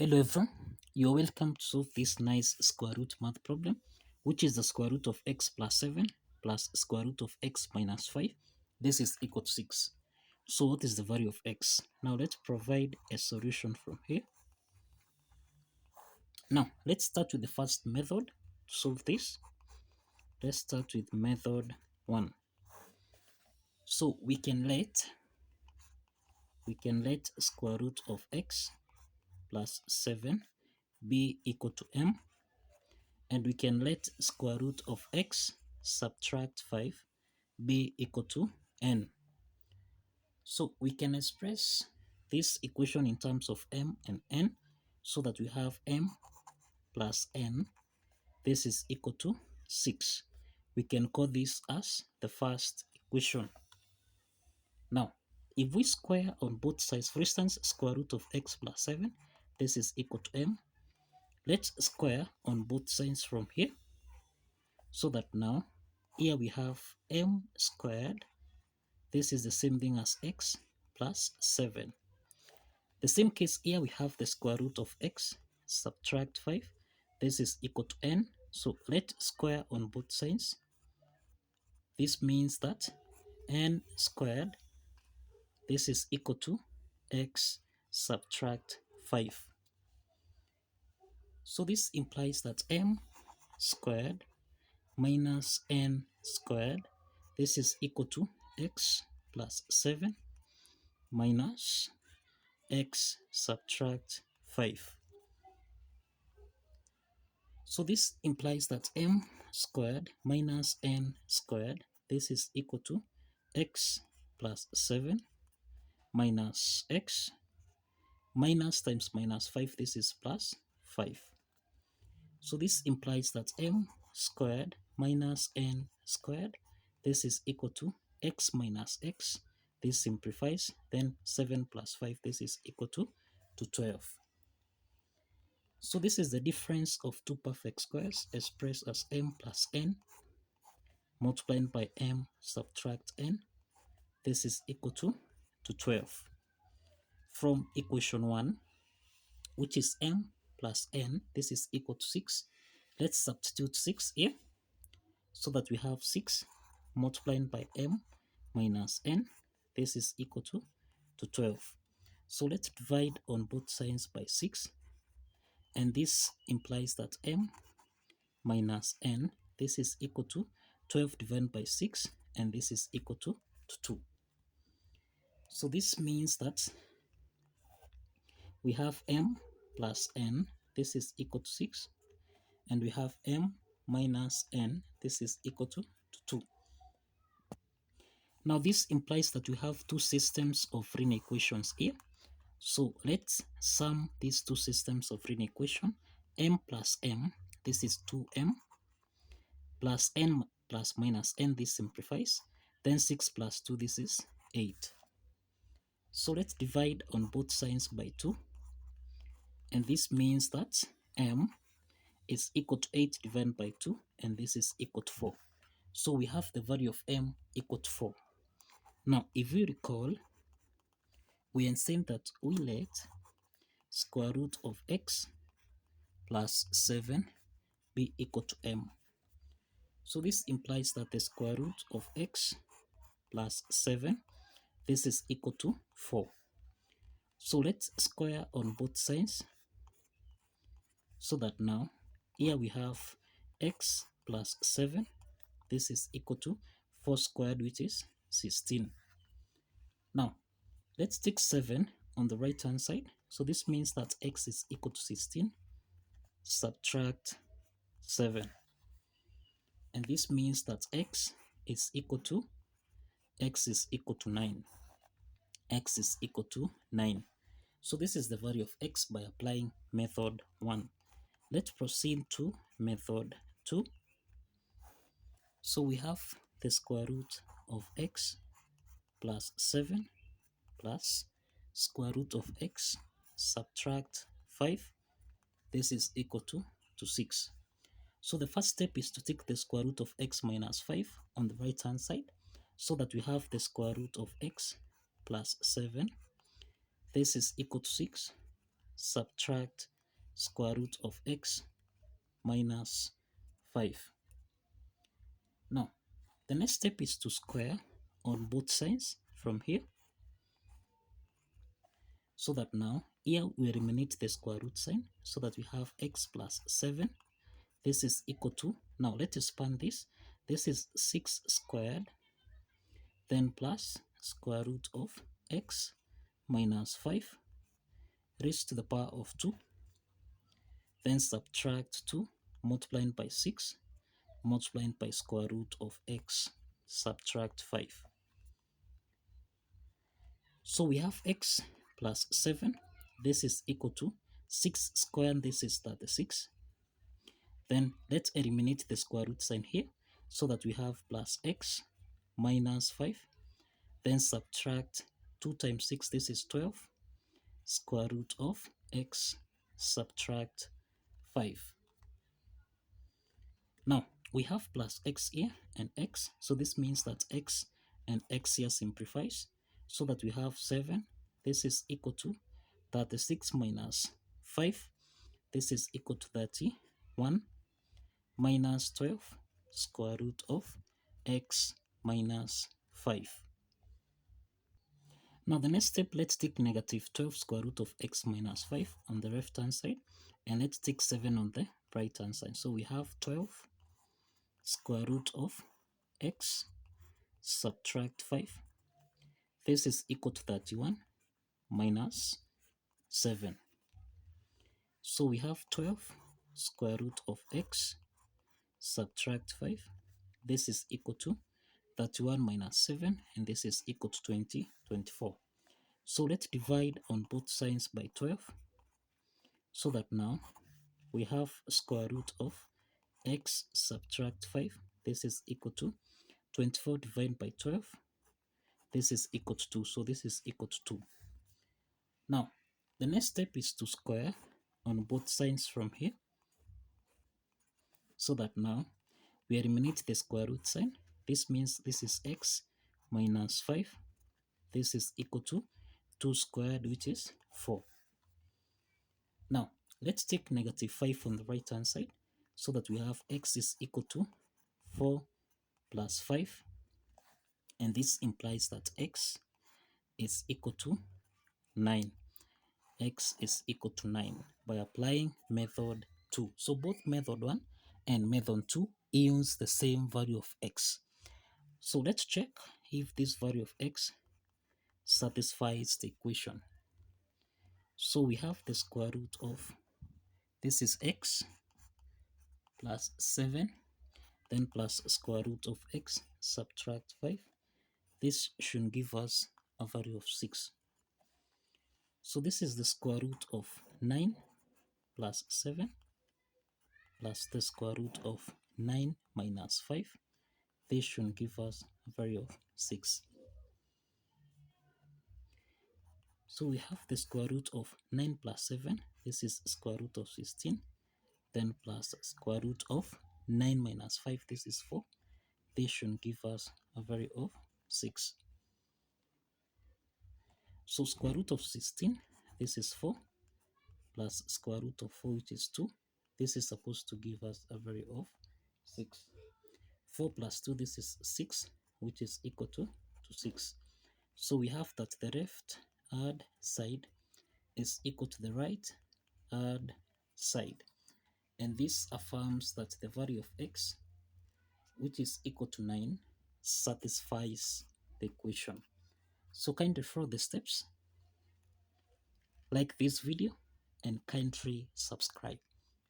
Hello everyone, you're welcome to solve this nice square root math problem, which is the square root of x plus 7 plus square root of x minus 5. This is equal to 6. So what is the value of x? Now let's provide a solution from here. Now let's start with the first method to solve this. Let's start with method 1. So we can let square root of x plus 7 be equal to m, and we can let square root of x subtract 5 be equal to n. So we can express this equation in terms of m and n, so that we have m plus n. This is equal to 6. We can call this as the first equation. Now, if we square on both sides, for instance, square root of x plus 7, this is equal to m. Let's square on both sides from here, so that now here we have m squared. This is the same thing as x plus 7. The same case here, we have the square root of x subtract 5. This is equal to n. So let's square on both sides. This means that n squared, this is equal to x subtract 5. So this implies that m squared minus n squared, this is equal to x plus 7 minus x subtract 5. So this implies that m squared minus n squared, this is equal to x plus 7 minus x minus times minus 5, this is plus 5. So this implies that m squared minus n squared, this is equal to x minus x. This simplifies, then 7 plus 5, this is equal to 12. So this is the difference of two perfect squares expressed as m plus n multiplied by m subtract n. This is equal to 12. From equation 1, which is m plus n, this is equal to 6. Let's substitute 6 here, so that we have 6 multiplied by m minus n. This is equal to 12. So let's divide on both sides by 6. And this implies that m minus n, this is equal to 12 divided by 6, and this is equal to 2. So this means that we have m plus n, this is equal to 6, and we have m minus n, this is equal to 2. Now this implies that we have two systems of linear equations here. So let's sum these two systems of linear equation. M plus m, this is 2m, plus n plus minus n, this simplifies. Then 6 plus 2, this is 8. So let's divide on both sides by 2. And this means that m is equal to 8 divided by 2, and this is equal to 4. So we have the value of m equal to 4. Now, if we recall, we are saying that we let square root of x plus 7 be equal to m. So this implies that the square root of x plus 7, this is equal to 4. So let's square on both sides, so that now here we have x plus 7, this is equal to 4 squared, which is 16. Now let's take 7 on the right hand side. So this means that x is equal to 16, subtract 7. And this means that x is equal to 9. X is equal to 9. So this is the value of x by applying method 1. Let's proceed to method 2. So we have the square root of x plus 7 plus square root of x subtract 5. This is equal to 6. So the first step is to take the square root of x minus 5 on the right hand side, so that we have the square root of x plus 7. This is equal to 6, subtract square root of x minus 5. Now, the next step is to square on both sides from here, so that now here we eliminate the square root sign, so that we have x plus 7. This is equal to, now let's expand this. This is 6 squared, then plus square root of x minus 5 raised to the power of 2, then subtract 2 multiplied by 6 multiplied by square root of x, subtract 5. So we have x plus 7. This is equal to 6 squared. This is 36. Then let's eliminate the square root sign here, so that we have plus x minus 5. Then subtract 2 times 6. This is 12. Square root of x, subtract 5. Now, we have plus x here and x. So this means that x and x here simplifies, so that we have 7. This is equal to 36 minus 5. This is equal to 31 minus 12 square root of x minus 5. Now the next step, let's take negative 12 square root of x minus 5 on the left hand side, and let's take 7 on the right hand side. So we have 12 square root of x, subtract 5. This is equal to 31 minus 7. So we have 12 square root of x, subtract 5. This is equal to 31 minus 7, and this is equal to 24. So let's divide on both sides by 12, so that now we have square root of x, subtract 5. This is equal to 24 divided by 12. This is equal to 2. So this is equal to 2. Now, the next step is to square on both sides from here, so that now we eliminate the square root sign. This means this is x minus 5. This is equal to 2 squared, which is 4. Now, let's take negative 5 on the right hand side, so that we have x is equal to 4 plus 5. And this implies that x is equal to 9. X is equal to 9 by applying method 2. So both method 1 and method 2 use the same value of x. So let's check if this value of x satisfies the equation. So we have the square root of, this is x plus 7, then plus square root of x, subtract 5. This should give us a value of 6. So this is the square root of 9 plus 7 plus the square root of 9 minus 5. This should give us a value of 6. So we have the square root of 9 plus 7. This is square root of 16. Then plus square root of 9 minus 5. This is 4. This should give us a value of 6. So square root of 16, this is 4, plus square root of 4, which is 2. This is supposed to give us a value of 6. 4 plus 2, this is 6, which is equal to 6. So we have that the left hand side is equal to the right hand side. And this affirms that the value of x, which is equal to 9, satisfies the equation. So kindly follow the steps, like this video, and kindly subscribe.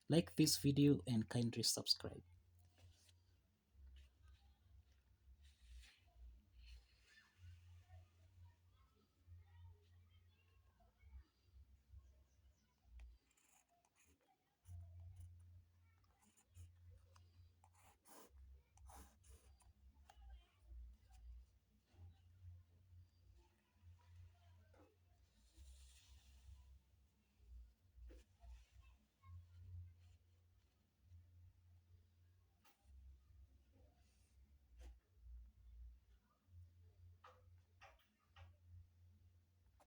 Like this video and kindly subscribe.